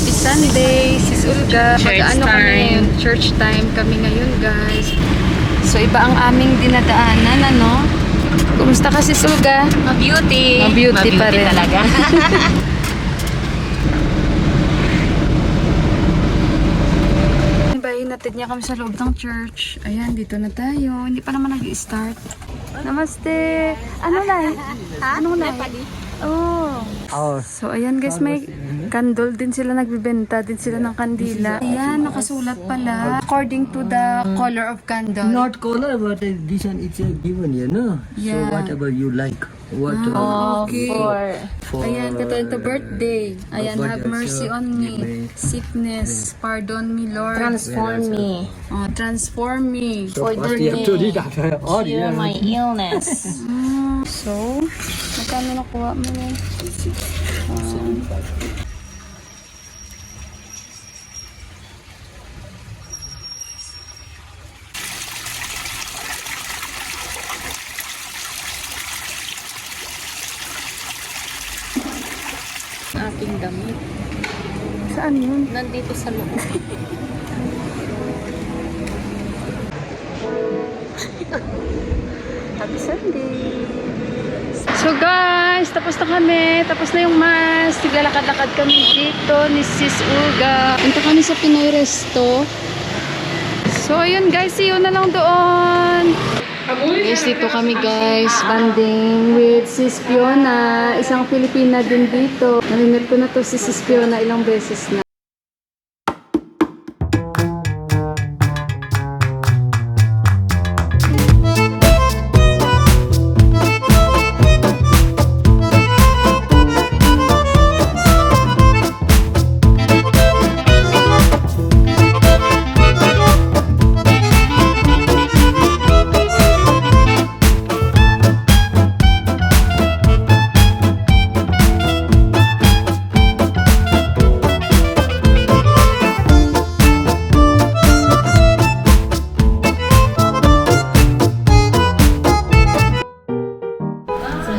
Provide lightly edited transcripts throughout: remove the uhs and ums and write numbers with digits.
Happy Sunday, Sis Olga. Mag-ano kami, church time kami ngayon, guys. So, iba ang aming dinadaanan, ano? Kumusta ka, Sis Olga? Ma-beauty. Ma-beauty pa rin. Talaga. Hinatid niya kami sa loob ng church. Ayan, dito na tayo. Hindi pa naman nag-start. Namaste! Ano na? Anong na? Oh. So, ayan guys, may candle din sila, nagbibenta din sila ng kandila. Ayan, nakasulat pala. According to the color of candle. Not color, but this one it's given here, no? Yeah. So whatever you like. What Okay. for Ayan, katulad to birthday. Ayan, have mercy on me. Sickness, pardon me, Lord. Transform me. Oh, transform me. so for first the you have to day. read after all, Cure yeah. my illness. So, magkano nakuha mo yun? Aking damit. Saan yun? Nandito sa loob. Happy Sunday! So guys, tapos na kami. Tapos na yung mass. Naglalakad-lakad kami dito ni Sis Olga. Punta kami sa Pinoy Resto. So ayun guys, see you na lang doon. Guys, dito kami guys, banding with Sis Fiona. Isang Pilipina din dito. Narinig ko na to si Sis Fiona ilang beses na.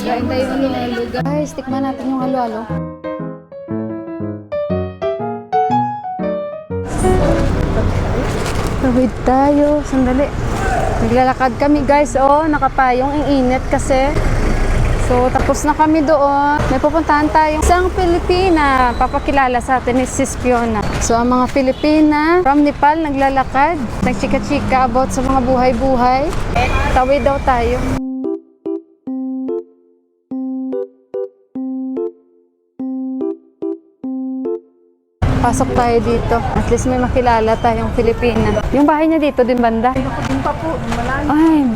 Kain tayo ng halo guys. Tikman natin yung halo-halo. Tawid tayo. Sandali. Naglalakad kami guys. Oh, nakapayong. Ang init kasi. So, tapos na kami doon. May pupuntahan tayong isang Pilipina. Papakilala sa atin ni Sis Fiona. So, ang mga Pilipina from Nepal naglalakad. Nagchika-chika about sa mga buhay-buhay. Tawid daw tayo. Pasok tayo dito. At least may makilala tayong Pilipina. Yung bahay niya dito din banda? Doon pa po, malayo. Ay,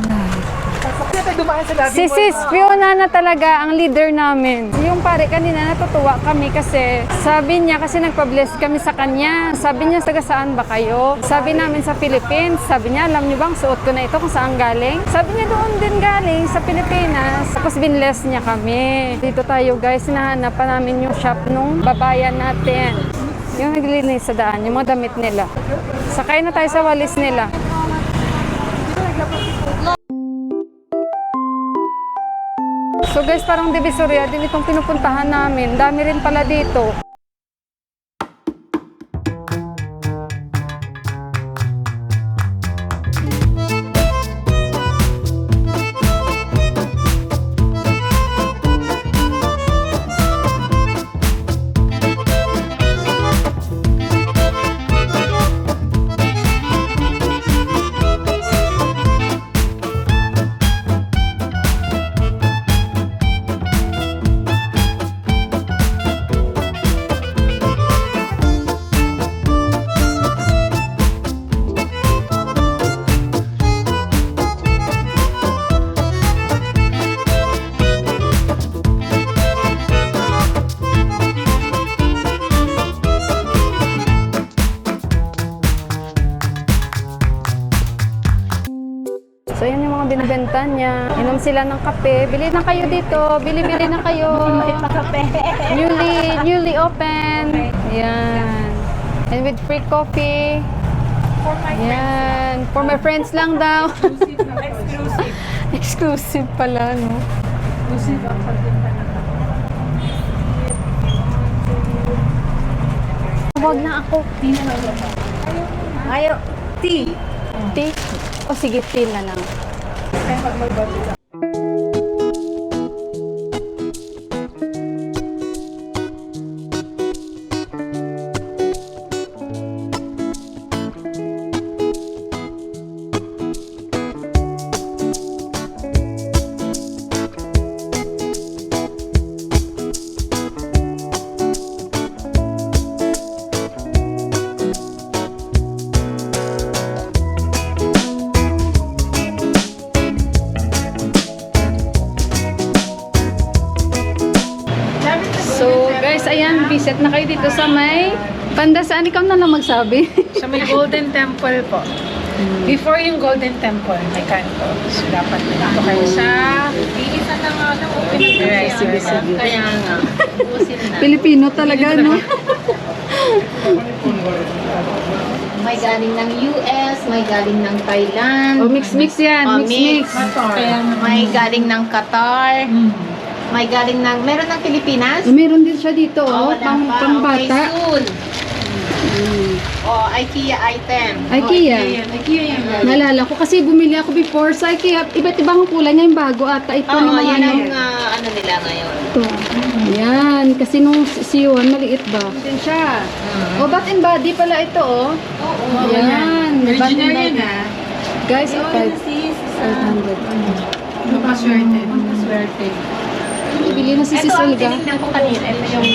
Kaya tayo dumaan sa lagi. si Sis Fiona na talaga ang leader namin. Yung pare kanina natutuwa kami kasi sabi niya, kasi nagpa-bless kami sa kanya. Sabi niya, taga saan ba kayo? Sabi namin sa Philippines. Sabi niya, alam niyo bang suot ko na ito kung saan galing? Sabi niya, doon din galing sa Pilipinas. Tapos binless niya kami. Dito tayo guys, hinahanap pa namin yung shop nung babayan natin. Yung naglilinis sa daan, yung mga damit nila. Sakay na tayo sa walis nila. So guys, parang Divisoria din itong pinupuntahan namin. Dami rin pala dito. So, yan yung mga binibenta niya. Inom sila ng kape. Bili na kayo dito. Bili-bili na kayo. Newly open. Yan. And with free coffee. Yan. For my friends lang daw. Exclusive. Exclusive pala, no? Exclusive ang pagpunta na. Huwag na ako. Ayaw. Tea. Tea? O sige, tea na lang. So guys, ayan, visit na kayo dito sa may Pandasaan. Ikaw na lang magsabi. Sa may Golden Temple po. Before yung Golden Temple, may kanto. So, dapat nandito kayo sa... Iisa na nga lang open na Right, sige, sige. Kaya nga. Ubusin na. Pilipino talaga, no? May galing ng US, may galing ng Thailand. O, mix-mix yan. Mix-mix. Kaya may galing ng Qatar. May galing ng... Meron ng Pilipinas? Meron din siya dito, oh, wala pang, pa. pang Okay, bata. soon. Oh, IKEA item. IKEA. IKEA yan. Nalala ko kasi bumili ako before sa IKEA. Iba't ibang kulay niya yung bago ata. Ito Oo, naman yan ano. ang ano nila ngayon. Ito. Yan. Kasi nung si Yuan, maliit ba? Din siya. Oh, bath and body pala ito, oh. Oo. Yan. Bath and Original body. yan, ah. Guys, Oh, 500. Mapaswerte. Mapaswerte. Ibili na si Sis Ito ang Olga. tinignan ko kanina. Ito yung...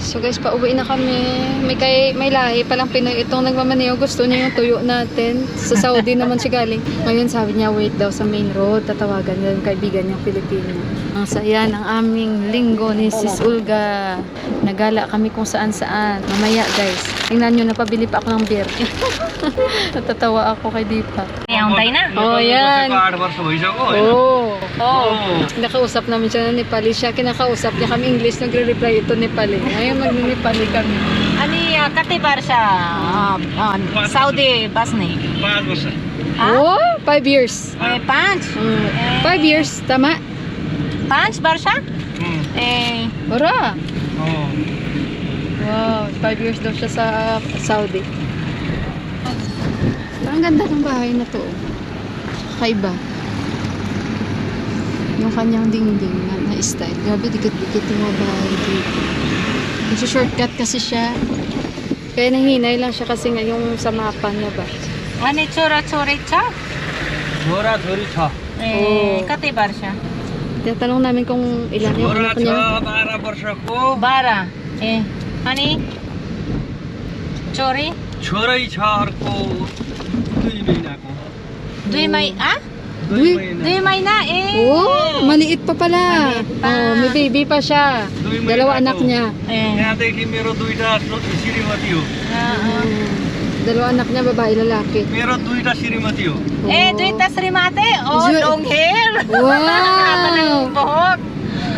So guys, pauwi na kami. May lahi palang Pinoy. Itong nagmamaneho, gusto niya yung tuyo natin. Sa Saudi naman siya galing. Ngayon sabi niya, wait daw sa main road. Tatawagan niya yung kaibigan niyang Pilipino. Ang saya ng aming linggo ni Sis Olga. Nagala kami kung saan-saan. Mamaya guys, tingnan nyo, napabili pa ako ng beer. Natatawa ako kay Deepak. Yaunday na. Oh, yan. 8 वर्ष भइसक्यो होइन? Oh. Nakausap namin siya ng Nepali. Siya kinakausap niya kami English. Nagre-reply ito Nepali. Ngayon mag-Nepali kami. Ani kati barsha Saudi basni. 5 वर्ष Oh, 5 years. Panch. 5 years, tama? Panch barsha? Ora. Oh. Wow, 5 years daw siya sa Saudi. Ang ganda ng bahay na to. Kakaiba. Yung kanyang dingding na style. Grabe, dikit-dikit yung mga bahay dito. Nag-shortcut kasi siya. Kaya nahinay lang siya kasi nga yung sa mapa niya ba. Ani chora choricha? छोराछोरी छ Kati barsha? Tinatanong namin kung ilan yung छोरा anak छ niya. 12 वर्षको Bara. Ani chori? छोरै छ अर्को 2 महिनाको Dui may 2 Uy. महिना Dui may na Oh, maliit pa pala. Maliit pa. Oh, may baby pa siya. Dalawa anak niya. यहाँदेखि मेरो 2टा श्रीमती हो Dalawa anak niya, babae, lalaki. मेरो 2टा श्रीमती हो Dui tas rimate. Oh, Ju- long hair. Haba ng Wow! buhok.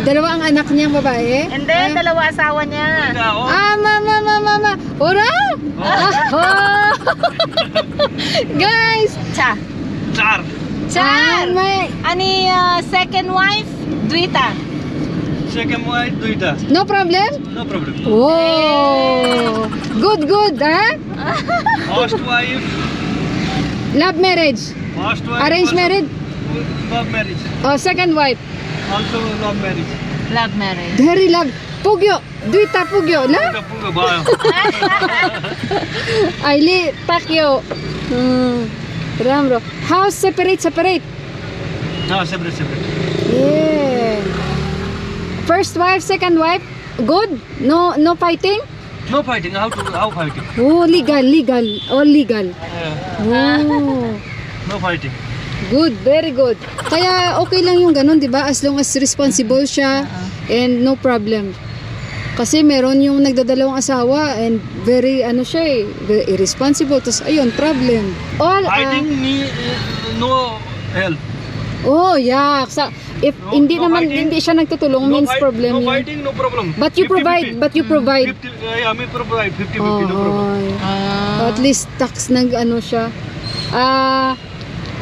Dalawa ang anak niyang babae? And then, dalawa asawa niya. 2टा हो Mama! Ora! Oh! Guys! Cha. 4 Char. May... Ani second wife? Duita. Second wife 2टा No problem? No problem Oh! Good, ha? First wife Love marriage? First wife Arranged marriage? Love marriage Oh, second wife? Also love marriage Love marriage. Very love. Pugyo! Duita pugyo na? Puga ba? Aili takyo. Ramro. House separate. No, separate. Yeah. First wife, second wife, good? No fighting? No fighting. How fighting? Oh, legal. All legal. Oh. No fighting. Good, very good. Kaya okay lang yung ganun, di ba? As long as responsible siya and no problem. Kasi meron yung nagdadalawang asawa and very siya very irresponsible. Tapos ayun, problem. All Fighting no help. oh, yeah. If No- hindi no naman fighting. hindi siya nagtutulong means problem No yun. fighting, no problem. But you provide, 50-50. but you provide. 50, yeah, me provide 50-50, no problem. At least tax nag siya.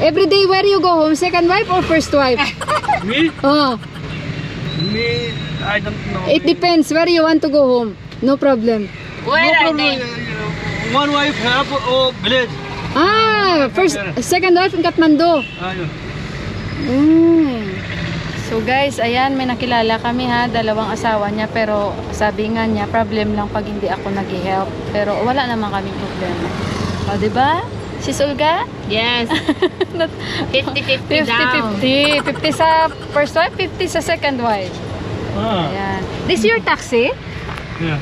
Every day where you go home, second wife or first wife? Me, I don't know. It depends where you want to go home. No problem. Where No are problem. they? One wife have village. First, second wife in Kathmandu. Yun. So guys, ayan, may nakilala kami ha, dalawang asawa niya, pero sabi nga niya, problem lang pag hindi ako nag-help. Pero wala naman kaming problema. O, diba? Sis Olga? Yes. 50-50 down. 50-50. 50 sa first wife, 50 sa second wife. Ayan. This your taxi? Yeah.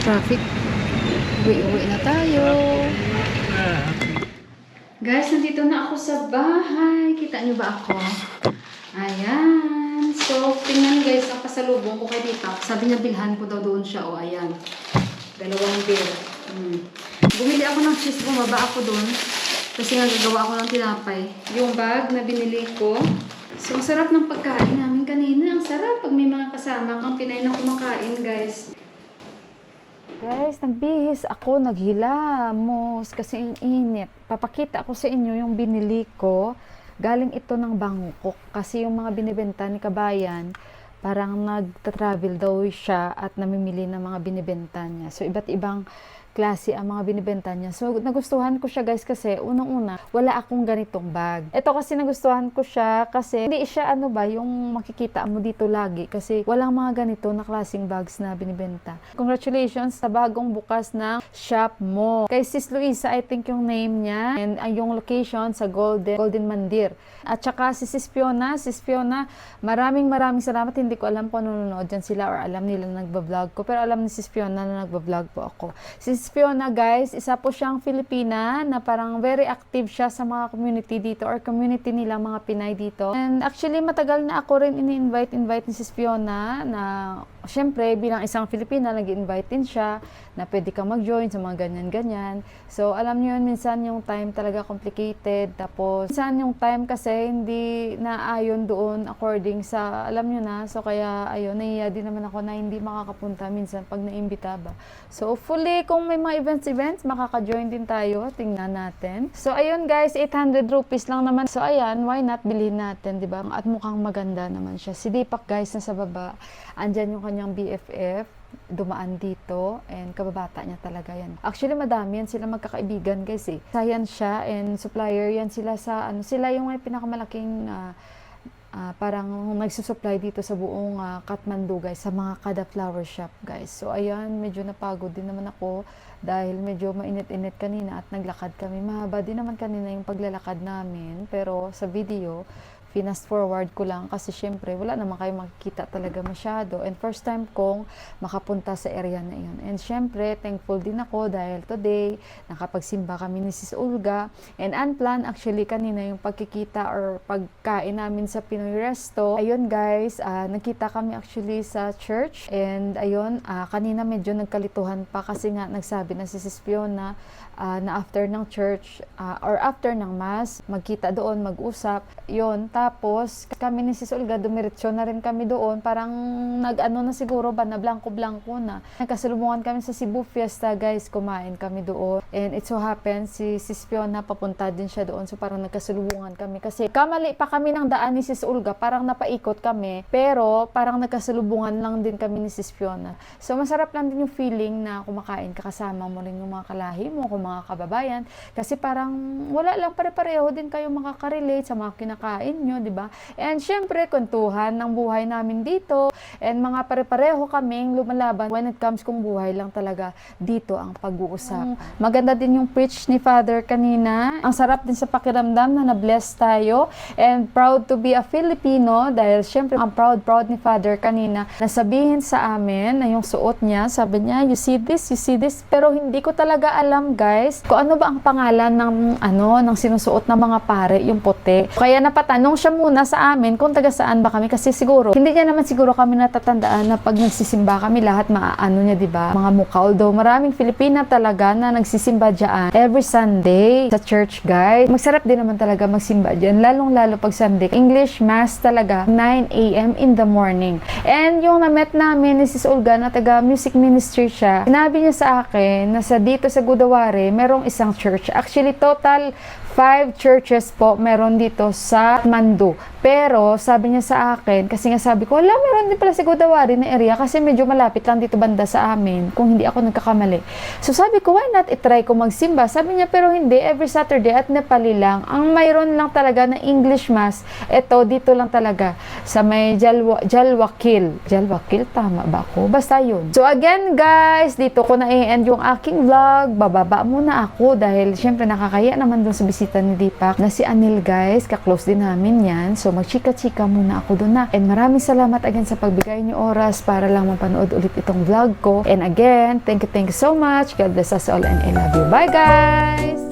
Traffic. Uwi na tayo. Guys, nandito na ako sa bahay. Kita niyo ba ako? Ayan. So, tingnan guys, ang pasalubong ko kay Tita. Sabi niya, bilhan ko daw doon siya. O, ayan. Dalawang beer. Bumili ako ng cheese. Bumaba ako doon. Kasi nga gagawa ako ng tinapay. Yung bag na binili ko. So, ang sarap ng pagkain namin kanina. Ang sarap pag may mga kasama kang Pinay na kumakain, guys. Guys, nagbihis ako, naghilamos kasi ang init. Papakita ko sa inyo yung binili ko. Galing ito ng Bangkok kasi yung mga binibenta ni Kabayan, parang nagta-travel daw siya at namimili ng mga binibenta niya. So, iba't ibang klase ang mga binibenta niya. So, nagustuhan ko siya guys kasi unang-una, wala akong ganitong bag. Ito kasi nagustuhan ko siya kasi hindi siya yung makikita mo dito lagi kasi walang mga ganito na klaseng bags na binibenta. Congratulations sa bagong bukas ng shop mo. Kay Sis Luisa, I think yung name niya and yung location sa Golden Mandir. At saka si Sis Fiona, maraming salamat. Hindi ko alam kung nanonood dyan sila or alam nila na nagbablog ko. Pero alam ni Sis Fiona na nagbablog po ako. Sis Fiona guys, isa po siyang Filipina na parang very active siya sa mga community dito or community nila mga Pinay dito. And actually matagal na ako rin ini-invite ni Sis Fiona na syempre bilang isang Filipina nag-invite din siya na pwede kang mag-join sa mga ganyan-ganyan. So alam niyo yun, minsan yung time talaga complicated. Tapos minsan yung time kasi hindi naayon doon according sa alam niyo na. So kaya ayun, nahiya din naman ako na hindi makakapunta minsan pag naimbita ba. So hopefully kung may mga events, makaka-join din tayo. Tingnan natin. So ayun guys, 800 rupees lang naman. So ayan, why not bilhin natin, di ba? At mukhang maganda naman siya. Si Deepak guys, nasa baba. Andyan yung kanyang BFF. Dumaan dito and kababata niya talaga yan. Actually madami yan sila magkakaibigan guys eh. Science siya and supplier yan sila sa sila yung may pinakamalaking parang nagsusupply dito sa buong Kathmandu guys, sa mga kada flower shop guys. So ayan, medyo napagod din naman ako dahil medyo mainit-init kanina at naglakad kami. Mahaba din naman kanina yung paglalakad namin pero sa video fast forward ko lang kasi syempre wala naman kayo makikita talaga masyado and first time kong makapunta sa area na yun. And syempre thankful din ako dahil today nakapagsimba kami ni Sis Olga and unplanned actually kanina yung pagkikita or pagkain namin sa Pinoy Resto. Ayun guys, nakita kami actually sa church and ayun, kanina medyo nagkalituhan pa kasi nga nagsabi na si Sis Fiona na after ng church or after ng mass magkita doon, mag-usap yun. Tapos kami ni Sis Olga dumiretso na rin kami doon, parang nag-ano na siguro ba na blanco-blanco na. Nagkasalubungan kami sa Cebu Fiesta guys, kumain kami doon and it so happens si Sis Fiona papunta din siya doon, so parang nagkasalubungan kami kasi kamali pa kami ng daan ni Sis Olga, parang napaikot kami pero parang nagkasalubungan lang din kami ni Sis Fiona. So masarap lang din yung feeling na kumakain kasama mo rin yung mga kalahi mo, mga kababayan kasi parang wala lang, pare-pareho din kayo makakarelate sa mga kinakain nyo. nyo, di ba? And syempre, kwentuhan ng buhay namin dito. And mga pare-pareho kaming lumalaban when it comes kung buhay lang talaga dito ang pag-uusap. Maganda din yung preach ni Father kanina. Ang sarap din sa pakiramdam na na-bless tayo. And proud to be a Filipino dahil syempre, ang proud ni Father kanina na sabihin sa amin na yung suot niya, sabi niya, you see this, pero hindi ko talaga alam, guys, kung ano ba ang pangalan ng sinusuot ng mga pare, yung puti. Kaya napatanong siya muna sa amin kung taga saan ba kami kasi siguro, hindi niya naman siguro kami natatandaan na pag nagsisimba kami lahat maaano niya, di ba? Mga mukha. Although maraming Filipina talaga na nagsisimba dyan every Sunday sa church, guys. Masarap din naman talaga magsimba dyan, lalong-lalo pag Sunday. English Mass talaga, 9 a.m. in the morning. And yung na-met namin ni Sis Olga na taga music ministry siya, sinabi niya sa akin na dito sa Gudawari, merong isang church. Actually, total 5 churches po meron dito sa Mandu. Pero, sabi niya sa akin, kasi nga sabi ko, wala, meron din pala sa Gudawari na area kasi medyo malapit lang dito banda sa amin, kung hindi ako nagkakamali. So, sabi ko, why not itry ko magsimba? Sabi niya, pero hindi, every Saturday at Nepali lang. Ang mayroon lang talaga na English Mass, eto, dito lang talaga, sa may Jalwakil. Jalwakil, tama ba ako? Basta yun. So, again, guys, dito ko na i-end yung aking vlog. Bababa muna ako dahil, syempre, nakakaya naman dun sa bisita ni Deepak na si Anil, guys. Ka-close din namin yan. So, magchika-chika muna ako doon na. And maraming salamat again sa pagbigay niyo oras para lang mapanood ulit itong vlog ko. And again, thank you so much. God bless us all and I love you. Bye, guys!